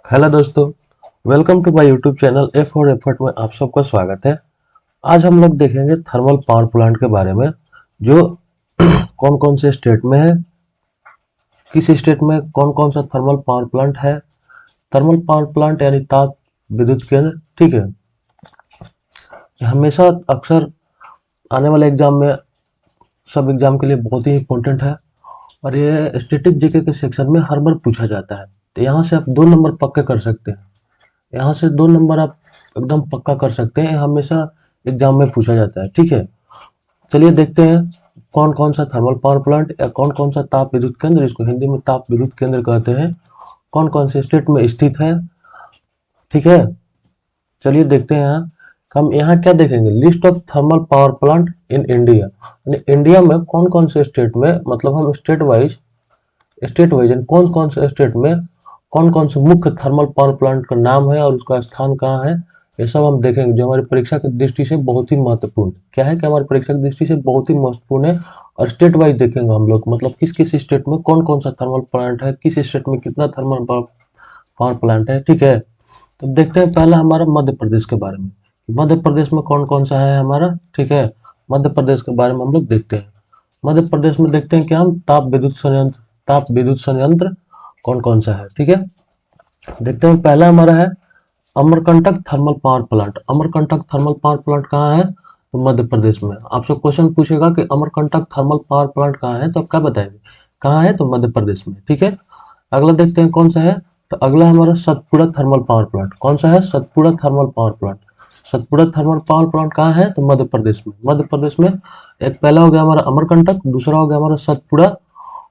Hello दोस्तों, welcome to my YouTube channel F for effort में आप सबका स्वागत है। आज हम लोग देखेंगे थर्मल पावर प्लांट के बारे में, जो कौन कौन से स्टेट में है, किस स्टेट में कौन कौन सा थर्मल पावर प्लांट है। थर्मल पावर प्लांट यानी ताप विद्युत केंद्र, ठीक है। ये हमेशा अक्सर आने वाले एग्जाम में, सब एग्जाम के लिए बहुत ही इंपॉर्टेंट है और ये स्टैटिक जीके के सेक्शन में हर बार पूछा जाता है। तो यहाँ से आप 2 नंबर पक्के कर सकते हैं। यहाँ से 2 नंबर आप एकदम पक्का कर सकते हैं, हमेशा एग्जाम में पूछा जाता है, ठीक है। चलिए देखते हैं कौन कौन सा थर्मल पावर प्लांट या कौन कौन सा ताप विद्युत केंद्र, इसको हिंदी में ताप विद्युत केंद्र कहते हैं, कौन कौन से स्टेट में स्थित है, ठीक है। चलिए देखते हैं। हम यहाँ क्या देखेंगे, list of thermal power plant in India, यानी इंडिया में कौन कौन से स्टेट में, मतलब हम स्टेट वाइज कौन कौन से स्टेट में कौन कौन से मुख्य थर्मल पावर प्लांट का नाम है और उसका स्थान कहाँ है, ये सब हम देखेंगे, जो हमारी परीक्षा की दृष्टि से बहुत ही महत्वपूर्ण क्या है, कि हमारी परीक्षा की दृष्टि से बहुत ही महत्वपूर्ण है। और स्टेट वाइज देखेंगे हम लोग, मतलब किस किस स्टेट में कौन कौन सा थर्मल प्लांट है, किस स्टेट में कितना थर्मल पावर प्लांट है, ठीक है। तो देखते हैं पहला हमारा मध्य प्रदेश के बारे में, मध्य प्रदेश में कौन कौन सा है हमारा, ठीक है। मध्य प्रदेश के बारे में हम लोग देखते हैं। मध्य प्रदेश में देखते हैं कि हम ताप विद्युत संयंत्र कौन कौन सा है, ठीक है। देखते हैं पहला हमारा है Amarkantak thermal power plant. Amarkantak thermal power plant कहाँ है, तो मध्य प्रदेश में। आपसे क्वेश्चन पूछेगा कि अमरकंटक थर्मल पावर प्लांट कहाँ है, तो आप क्या बताएंगे, कहाँ है, तो मध्य प्रदेश में, ठीक है। अगला देखते हैं कौन सा है, तो अगला हमारा सतपुड़ा थर्मल पावर प्लांट। कौन सा है, Satpura thermal power plant. Satpura thermal power plant कहाँ है, तो मध्य प्रदेश में। मध्य प्रदेश में एक पहला हो गया हमारा अमरकंटक, दूसरा हो गया हमारा सतपुड़ा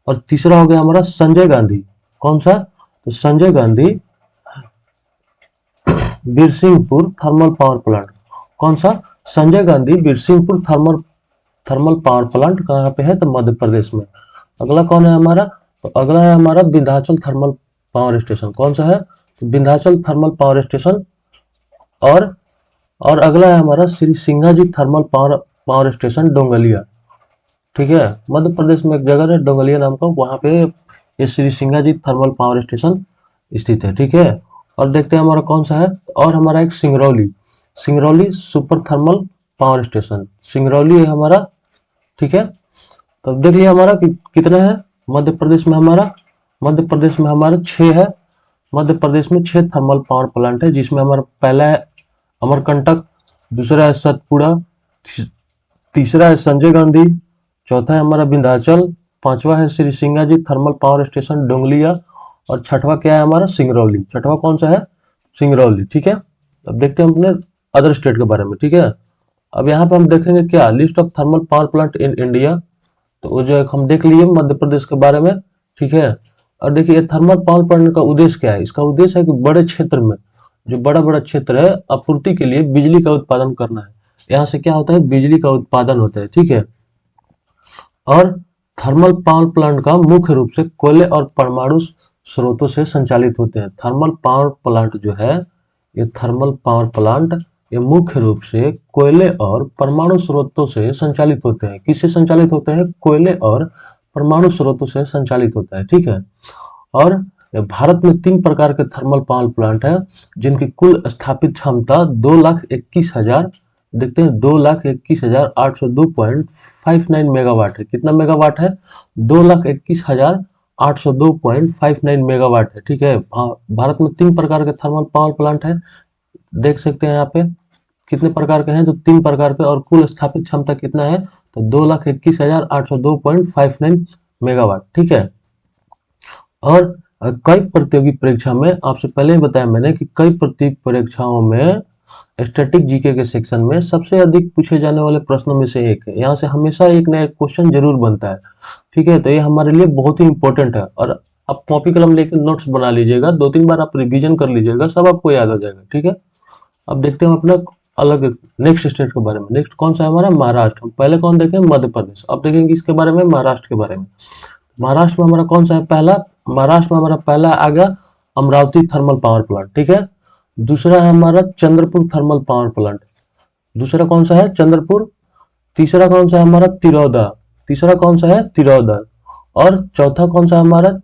और तीसरा हो गया हमारा संजय गांधी। कौन सा, तो Sanjay Gandhi Birsinghpur thermal power plant. कौन सा, Sanjay Gandhi Birsinghpur thermal thermal power plant कहाँ पे है, तो मध्य प्रदेश में। अगला कौन है हमारा, तो अगला है हमारा विंध्याचल थर्मल पावर स्टेशन। कौन सा है, तो विंध्याचल थर्मल पावर स्टेशन। और और अगला है हमारा Shri Singaji thermal power station Dongalia, ठीक है। मध्य प्रदेश में एक जगह है डोंगलिया नाम का, वहां पे ये Shri Singaji thermal power station स्थित है, ठीक है। और देखते हैं हमारा कौन सा है, और हमारा एक Singrauli, Singrauli super thermal power station, Singrauli है हमारा, ठीक है। तो देख लिया हमारा कितना है मध्य प्रदेश में हमारा। मध्य प्रदेश में हमारा 6 है। मध्य प्रदेश में 6 थर्मल पावर प्लांट है, जिसमें हमारा पहला है अमरकंटक, दूसरा है सतपुड़ा, तीसरा है संजय गांधी, चौथा है हमारा विंध्याचल, पांचवा है Shri Singaji thermal power station Dongalia और छठवा क्या है हमारा, सिंगरौली। छठवा कौन सा है, सिंगरौली, ठीक है। अब देखते हैं अपने अदर स्टेट के बारे में, ठीक है। अब यहाँ पे हम देखेंगे क्या, list of thermal power plant in India. तो वो जो हम देख लिए मध्य प्रदेश के बारे में, ठीक है। और देखिए थर्मल पावर प्लांट का उद्देश्य क्या है, इसका उद्देश्य है कि बड़े क्षेत्र में, जो बड़ा बड़ा क्षेत्र है, आपूर्ति के लिए बिजली का उत्पादन करना है। यहाँ से क्या होता है, बिजली का उत्पादन होता है, ठीक है। और थर्मल पावर प्लांट का मुख्य रूप से कोयले और परमाणु स्रोतों से संचालित होते हैं। थर्मल पावर प्लांट जो है, ये थर्मल पावर प्लांट ये मुख्य रूप से कोयले और परमाणु स्रोतों से संचालित होते हैं। किससे संचालित होते हैं, कोयले और परमाणु स्रोतों से संचालित होता है, ठीक है। और भारत में 3 प्रकार के थर्मल पावर प्लांट है, जिनकी कुल स्थापित क्षमता 2,21,000, देखते हैं 2,21,802.59 मेगावाट है। कितना मेगावाट है, 2,21,802.59 मेगावाट है, ठीक है। भारत में 3 प्रकार के थर्मल पावर प्लांट है, देख सकते हैं यहाँ पे कितने प्रकार के हैं, तो 3 प्रकार के, और कुल स्थापित क्षमता कितना है, तो 2,21,802.59 मेगावाट, ठीक है। और कई प्रतियोगी परीक्षा में, आपसे पहले ही बताया मैंने कि कई प्रतियोगी परीक्षाओं में स्टैटिक जीके के सेक्शन में सबसे अधिक पूछे जाने वाले प्रश्नों में से एक है। यहाँ से हमेशा एक ना एक क्वेश्चन जरूर बनता है, ठीक है। तो ये हमारे लिए बहुत ही इंपॉर्टेंट है, और आप कॉपी कलम लेकर नोट्स बना लीजिएगा, 2-3 बार आप रिवीजन कर लीजिएगा, सब आपको याद हो जाएगा, ठीक है। अब देखते हैं अपना अलग नेक्स्ट स्टेट के बारे में। नेक्स्ट कौन सा है हमारा, महाराष्ट्र। पहले कौन देखें, मध्य प्रदेश। अब देखेंगे इसके बारे में, महाराष्ट्र के बारे में। महाराष्ट्र में हमारा कौन सा है, पहला, महाराष्ट्र में हमारा पहला आ गया अमरावती थर्मल पावर प्लांट, ठीक है। दूसरा है हमारा चंद्रपुर थर्मल पावर प्लांट, दूसरा कौन सा है, चंद्रपुर। तीसरा कौन सा है हमारा, तिरौदा, तीसरा कौन सा है, तिरौदा। और चौथा कौन सा है हमारा,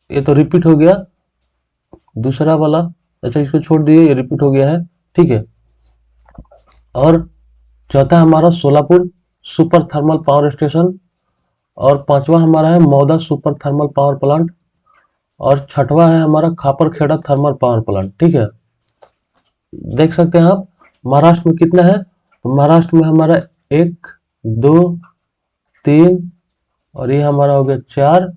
ये तो रिपीट हो गया, दूसरा वाला, अच्छा इसको छोड़ दिए, ये रिपीट हो गया है, ठीक है। और चौथा हमारा Solapur super thermal power station, और पांचवा हमारा है Mouda super thermal power plant, और छठवा है हमारा खापरखेड़ा थर्मल पावर प्लांट, ठीक है। देख सकते हैं आप महाराष्ट्र में कितना है, तो महाराष्ट्र में हमारा 1 2 3, और ये हमारा हो गया 4,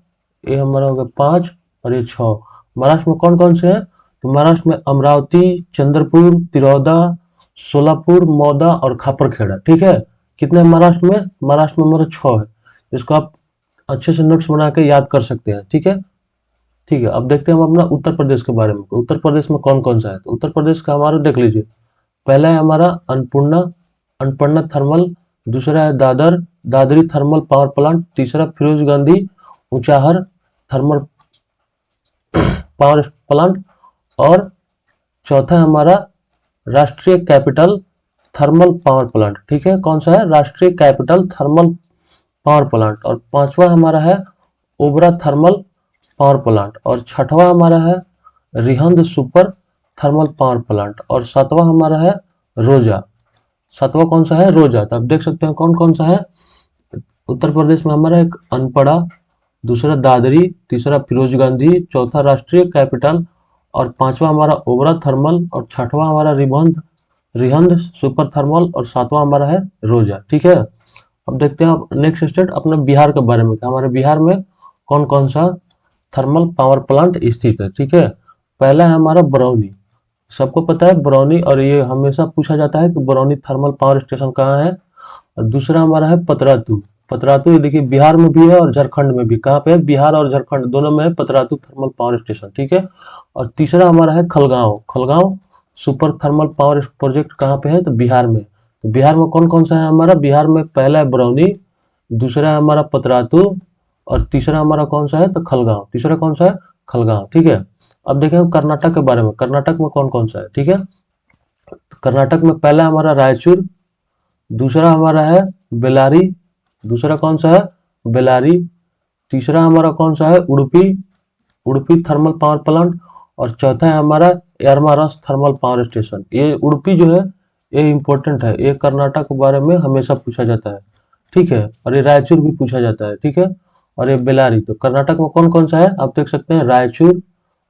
ये हमारा हो गया 5, और ये 6। महाराष्ट्र में कौन कौन से हैं, तो महाराष्ट्र में अमरावती, चंद्रपुर, तिरौदा, सोलापुर, मौदा और खापरखेड़ा, ठीक है। कितने हैं महाराष्ट्र में, महाराष्ट्र में हमारा 6 है। इसको आप अच्छे से नोट्स बना के याद कर सकते हैं, ठीक है। ठीक है, अब देखते हैं हम अपना उत्तर प्रदेश के बारे में। उत्तर प्रदेश में कौन कौन सा है, तो उत्तर प्रदेश का हमारा देख लीजिए। पहला है हमारा अन्नपूर्णा, अन्नपूर्णा थर्मल, दूसरा है Dadar, Dadri thermal power plant, तीसरा Firoz Gandhi Unchahar thermal power plant, और चौथा है हमारा राष्ट्रीय कैपिटल थर्मल पावर प्लांट, ठीक है। कौन सा है, राष्ट्रीय कैपिटल थर्मल पावर प्लांट, और पांचवा हमारा है ओबरा थर्मल पावर प्लांट, और छठवा हमारा है Rihand super thermal power plant, और सातवां हमारा है रोजा। सातवां कौन सा है, रोजा। तो आप देख सकते हैं कौन कौन सा है। उत्तर प्रदेश में हमारा एक अनपड़ा, दूसरा दादरी, तीसरा फिरोज गांधी, चौथा राष्ट्रीय कैपिटल, और पांचवा हमारा ओबरा थर्मल, और छठवां हमारा रिहंद सुपर थर्मल, और सातवां हमारा है रोजा, ठीक है। अब देखते हैं आप नेक्स्ट स्टेट अपने बिहार के बारे में, हमारे बिहार में कौन कौन सा थर्मल पावर प्लांट स्थित है, ठीक है। पहला है हमारा बरौनी, सबको पता है बरौनी, और ये हमेशा पूछा जाता है कि बरौनी थर्मल पावर स्टेशन कहाँ है। और दूसरा हमारा है पतरातू, पतरातू ये देखिए बिहार में भी है और झारखंड में भी। कहाँ पे है, बिहार और झारखंड दोनों में है पतरातू थर्मल पावर स्टेशन, ठीक है। और तीसरा हमारा है खलगांव, खलगांव सुपर थर्मल पावर प्रोजेक्ट कहाँ पे है, तो बिहार में। तो बिहार में कौन कौन सा है हमारा, बिहार में पहला है बरौनी, दूसरा है हमारा पतरातू, और तीसरा हमारा कौन सा है, तो खलगांव। तीसरा कौन सा है, खलगांव, ठीक है। अब देखें कर्नाटक के बारे में, कर्नाटक में कौन कौन सा है, ठीक है। कर्नाटक में पहला हमारा रायचूर, दूसरा हमारा है बेलारी, दूसरा कौन सा है, बेलारी, तीसरा हमारा कौन सा है, Udupi, Udupi thermal power plant, और चौथा है हमारा एरमारस थर्मल पावर स्टेशन। ये उडुपी जो है ये इंपॉर्टेंट है, ये कर्नाटक के बारे में हमेशा पूछा जाता है, ठीक है। और ये रायचूर भी पूछा जाता है, ठीक है। और ये बेलारी, तो कर्नाटक में कौन कौन सा है आप देख सकते हैं, रायचूर,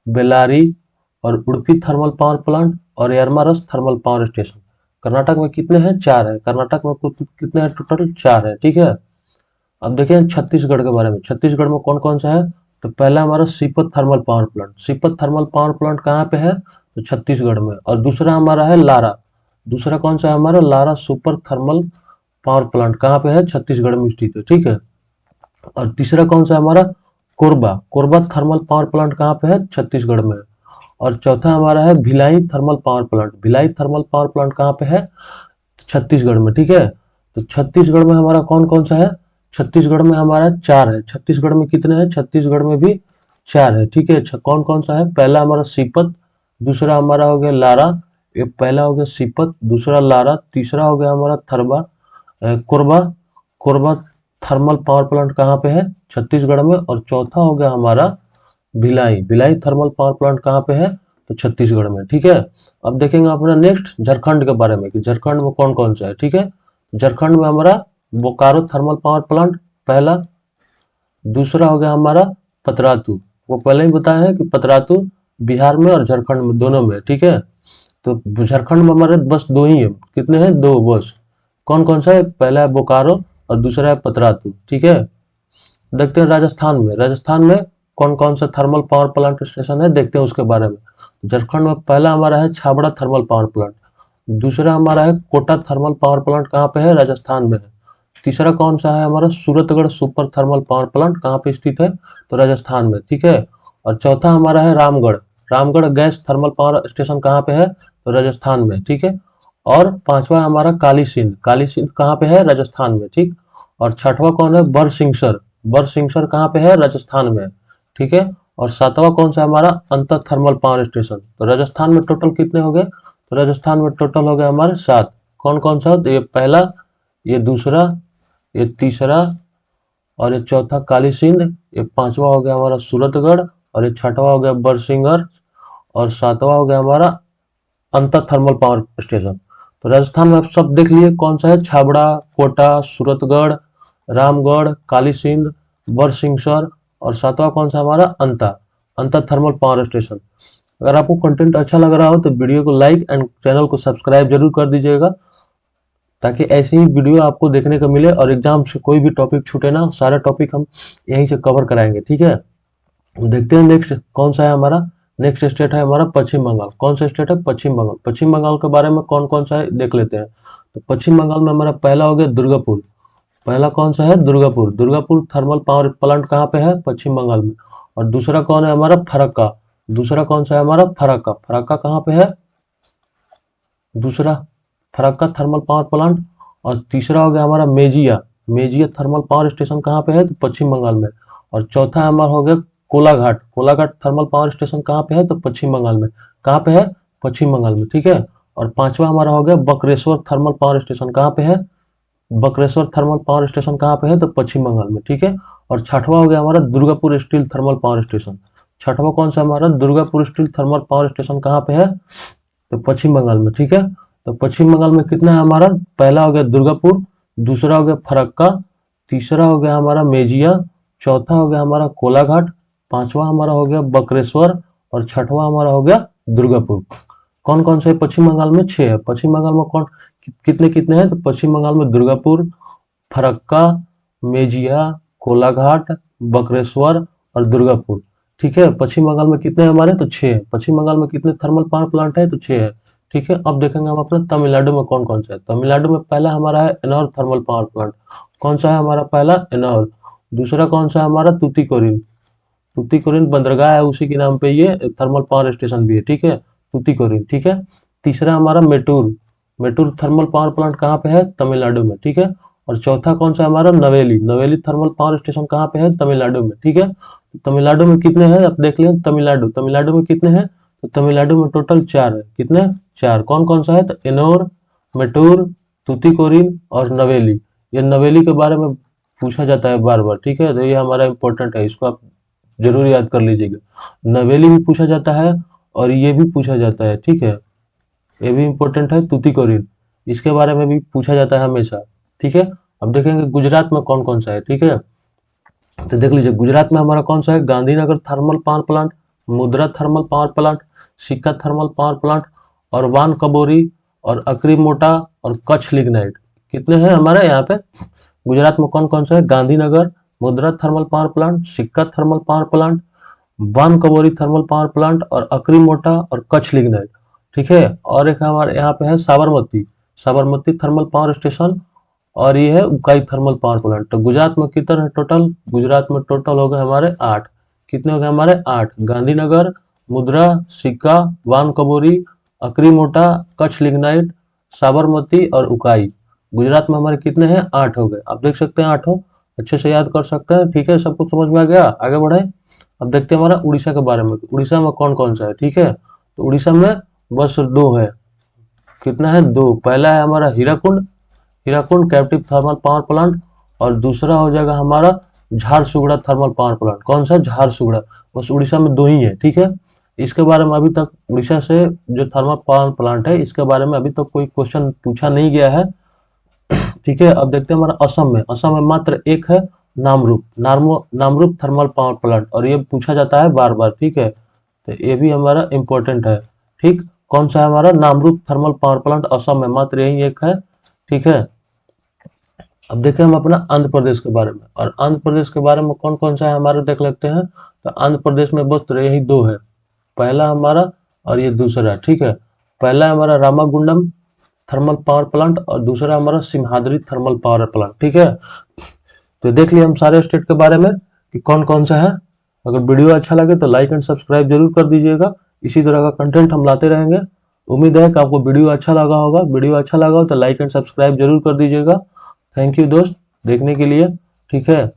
बेलारी, और उडुपी थर्मल पावर प्लांट, और एरमारस थर्मल पावर स्टेशन। कर्नाटक में कितने हैं, 4 है। कर्नाटक में कितने हैं, टोटल 4 है, ठीक है। अब देखें छत्तीसगढ़ के बारे में, छत्तीसगढ़ में कौन कौन सा है, तो पहला हमारा Sipat thermal power plant, Sipat thermal power plant कहाँ पे है, तो छत्तीसगढ़ में। और दूसरा हमारा है लारा, दूसरा कौन सा है हमारा, Lara super thermal power plant कहाँ पे है, छत्तीसगढ़ में स्थित है, ठीक है। और तीसरा कौन सा है हमारा, Korba, Korba thermal power plant कहाँ पे है, छत्तीसगढ़ में। और चौथा हमारा है Bhilai thermal power plant, Bhilai thermal power plant कहाँ पे है, छत्तीसगढ़ में, ठीक है। तो छत्तीसगढ़ में हमारा कौन कौन सा है, छत्तीसगढ़ में हमारा 4 है। छत्तीसगढ़ में कितने हैं, छत्तीसगढ़ में भी 4 है, ठीक है। कौन कौन सा है, पहला हमारा सीपत, दूसरा हमारा हो गया लारा, ये पहला हो गया सीपत, दूसरा लारा, तीसरा हो गया हमारा Korba, Korba thermal power plant कहाँ पे है, छत्तीसगढ़ में। और चौथा हो गया हमारा Bhilai, Bhilai thermal power plant कहाँ पे है, तो छत्तीसगढ़ में, ठीक है। अब देखेंगे अपना नेक्स्ट झारखंड के बारे में कि झारखंड में कौन कौन सा है, ठीक है। झारखंड में हमारा बोकारो थर्मल पावर प्लांट पहला, दूसरा हो गया हमारा पतरातू, वो पहले ही बताया है कि पतरातू बिहार में और झारखंड में दोनों में, ठीक है। तो झारखंड में हमारे बस 2 ही है, कितने हैं, 2 बस। कौन कौन सा है, पहला है बोकारो और दूसरा है पतरातू, ठीक है। देखते हैं राजस्थान में, राजस्थान में कौन कौन सा थर्मल पावर प्लांट स्टेशन है, देखते हैं उसके बारे में। झारखंड में पहला हमारा है छाबड़ा थर्मल पावर प्लांट, दूसरा हमारा है कोटा थर्मल पावर प्लांट कहाँ पे है, राजस्थान में है। तीसरा कौन सा है हमारा Suratgarh super thermal power plant कहाँ पे स्थित है, तो राजस्थान में, ठीक है। और चौथा हमारा है Ramgarh, Ramgarh gas thermal power station कहाँ पे है, तो राजस्थान में, ठीक है। और पांचवा हमारा काली सिंध, काली सिंध कहाँ पे है, राजस्थान में, ठीक। और छठवा कौन है, बरसिंगसर, बरसिंगसर कहाँ पे है, राजस्थान में, ठीक है। और सातवां कौन सा हमारा अंतर थर्मल पावर स्टेशन, तो राजस्थान में टोटल कितने हो गए, तो राजस्थान में टोटल हो गए हमारे 7। कौन कौन सा, तो ये पहला, ये दूसरा, ये तीसरा, और ये चौथा काली सिंध, ये पांचवा हो गया हमारा सूरतगढ़, और ये छठवा हो गया बरसिंगर, और सातवां हो गया हमारा अंतर थर्मल पावर स्टेशन। तो राजस्थान में आप सब देख लिए कौन सा है, छाबड़ा, कोटा, सूरतगढ़, रामगढ़, काली सिंध, बरसिंहसर, और सातवां कौन सा हमारा अंतर थर्मल पावर स्टेशन। अगर आपको कंटेंट अच्छा लग रहा हो तो वीडियो को लाइक एंड चैनल को सब्सक्राइब जरूर कर दीजिएगा, ताकि ऐसी ही वीडियो आपको देखने को मिले और एग्जाम से कोई भी टॉपिक छूटे ना, सारा टॉपिक हम यहीं से कवर कराएंगे। ठीक है, देखते हैं नेक्स्ट कौन सा है हमारा। नेक्स्ट स्टेट है हमारा पश्चिम बंगाल। कौन सा स्टेट है, पश्चिम बंगाल। पश्चिम बंगाल के बारे में कौन कौन सा है देख लेते हैं। तो पश्चिम बंगाल में हमारा पहला हो गया दुर्गापुर। पहला कौन सा है, Durgapur. Durgapur thermal power plant कहाँ पे है, पश्चिम बंगाल में। और दूसरा कौन है हमारा, फरक्का। दूसरा कौन सा है हमारा, फरक्का। फरक्का कहाँ पे है, दूसरा फरक्का थर्मल पावर प्लांट। और तीसरा हो गया हमारा Mejia. Mejia thermal power station कहाँ पे है, तो पश्चिम बंगाल में। और चौथा हमारा हो गया Kolaghat. Kolaghat thermal power station कहाँ पे है, तो पश्चिम बंगाल में। कहाँ पे है, पश्चिम बंगाल में। ठीक है, और पांचवा हमारा हो गया बकरेश्वर थर्मल पावर स्टेशन। कहाँ पे है, बकरेश्वर थर्मल पावर स्टेशन कहाँ पे है, तो पश्चिम बंगाल में। ठीक है, और छठवा हो गया हमारा Durgapur steel thermal power station. छठवा कौन सा हमारा, Durgapur steel thermal power station कहाँ पे है, तो पश्चिम बंगाल में। ठीक है, तो पश्चिम बंगाल में कितना है हमारा, पहला हो गया दुर्गापुर, दूसरा हो गया फरक्का, तीसरा हो गया हमारा मेजिया, चौथा हो गया हमारा कोलाघाट, पांचवा हमारा हो गया बकरेश्वर, और छठवा हमारा हो गया दुर्गापुर। कौन कौन से पश्चिम बंगाल में, 6 है। पश्चिम बंगाल में कौन कितने कितने हैं, तो पश्चिम बंगाल में दुर्गापुर, फरक्का, मेजिया, कोलाघाट, बकरेश्वर और दुर्गापुर। ठीक है, पश्चिम बंगाल में कितने हैं हमारे, तो 6 है। पश्चिम बंगाल में कितने थर्मल पावर प्लांट है, तो 6 है। ठीक है, अब देखेंगे हम अपने तमिलनाडु में कौन कौन सा है। तमिलनाडु में पहला हमारा है एनोर थर्मल पावर प्लांट। कौन सा है हमारा, पहला एनोर। दूसरा कौन सा है हमारा, तूतीकोरिन। तूतीकोरिन बंदरगाह है, उसी के नाम पे ये थर्मल पावर स्टेशन भी है। ठीक है, तूतीकोरिन। ठीक है, तीसरा हमारा Mettur. Mettur thermal power plant कहाँ पे है, तमिलनाडु में। ठीक है, और चौथा कौन सा हमारा, नवेली। नवेली थर्मल पावर स्टेशन कहाँ पे है, तमिलनाडु में। ठीक है, तो तमिलनाडु में कितने हैं आप देख लें। तमिलनाडु तमिलनाडु में कितने हैं, तो तमिलनाडु में टोटल 4 है। कितने, 4। कौन कौन सा है, तो एनोर, मेटूर, तूतीकोरिन और नवेली। ये नवेली के बारे में पूछा जाता है बार बार। ठीक है, तो ये हमारा इंपॉर्टेंट है, इसको आप जरूर याद कर लीजिएगा। नवेली भी पूछा जाता है और ये भी पूछा जाता है। ठीक है, ये भी इंपॉर्टेंट है, तूतीकोरिन, इसके बारे में भी पूछा जाता है हमेशा। ठीक है, अब देखेंगे गुजरात में कौन कौन सा है। ठीक है, तो देख लीजिए गुजरात में हमारा कौन सा है, गांधीनगर थर्मल पावर प्लांट, मुद्रा थर्मल पावर प्लांट, सिक्का थर्मल पावर प्लांट, और वान कबोरी, और अक्रीमोटा, और कच्छ लिग्नाइट। कितने हैं हमारे यहाँ पे गुजरात में, कौन कौन सा है, गांधीनगर, मुद्रा थर्मल पावर प्लांट, सिक्का थर्मल पावर प्लांट, वान कबोरी थर्मल पावर प्लांट, और अक्रीमोटा और कच्छ लिग्नाइट। ठीक है, और एक हमारे यहाँ पे है Sabarmati. Sabarmati thermal power station, और ये है उकाई थर्मल पावर प्लांट। तो गुजरात में कितने है टोटल, गुजरात में टोटल हो गए हमारे 8। कितने हो गए हमारे, 8। गांधीनगर, मुद्रा, सिक्का, वान कबोरी, अक्रीमोटा, कच्छ लिग्नाइट, साबरमती और उकाई। गुजरात में हमारे कितने हैं, 8 हो गए। आप देख सकते हैं 8 हो, अच्छे से याद कर सकते हैं। ठीक है, सब कुछ समझ में आ गया, आगे बढ़े। अब देखते हैं हमारा उड़ीसा के बारे में। उड़ीसा में कौन कौन सा है। ठीक है, तो उड़ीसा में बस 2 है। कितना है, 2। पहला है हमारा Hirakud, Hirakud captive thermal power plant, और दूसरा हो जाएगा हमारा झारसुगड़ा थर्मल पावर प्लांट। कौन सा, झारसुगड़ा। बस उड़ीसा में 2 ही है। ठीक है, इसके बारे में अभी तक उड़ीसा से जो थर्मल पावर प्लांट है, इसके बारे में अभी तक कोई क्वेश्चन पूछा नहीं गया है। ठीक है, अब देखते हैं हमारा असम में। असम में मात्र एक है, Namrup. Namrup thermal power plant, और ये पूछा जाता है बार बार। ठीक है, तो ये भी हमारा इंपॉर्टेंट है। ठीक, कौन सा है हमारा, Namrup thermal power plant, Assam में मात्र यही एक है। ठीक है, अब देखें हम अपना आंध्र प्रदेश के बारे में। और आंध्र प्रदेश के बारे में कौन कौन सा है हमारे देख लेते हैं। तो आंध्र प्रदेश में बस यही 2 है, पहला हमारा और ये दूसरा। ठीक है, पहला हमारा रामागुंडम थर्मल पावर प्लांट, और दूसरा हमारा सिमहाद्री थर्मल पावर प्लांट। ठीक है, तो देख लिए हम सारे स्टेट के बारे में कि कौन कौन सा है। अगर वीडियो अच्छा लगे तो लाइक एंड सब्सक्राइब जरूर कर दीजिएगा, इसी तरह का कंटेंट हम लाते रहेंगे। उम्मीद है कि आपको वीडियो अच्छा लगा होगा। वीडियो अच्छा लगा हो तो लाइक एंड सब्सक्राइब जरूर कर दीजिएगा। थैंक यू दोस्त देखने के लिए। ठीक है,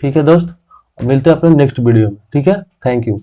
ठीक है दोस्त, मिलते हैं अपने नेक्स्ट वीडियो में। ठीक है, थैंक यू।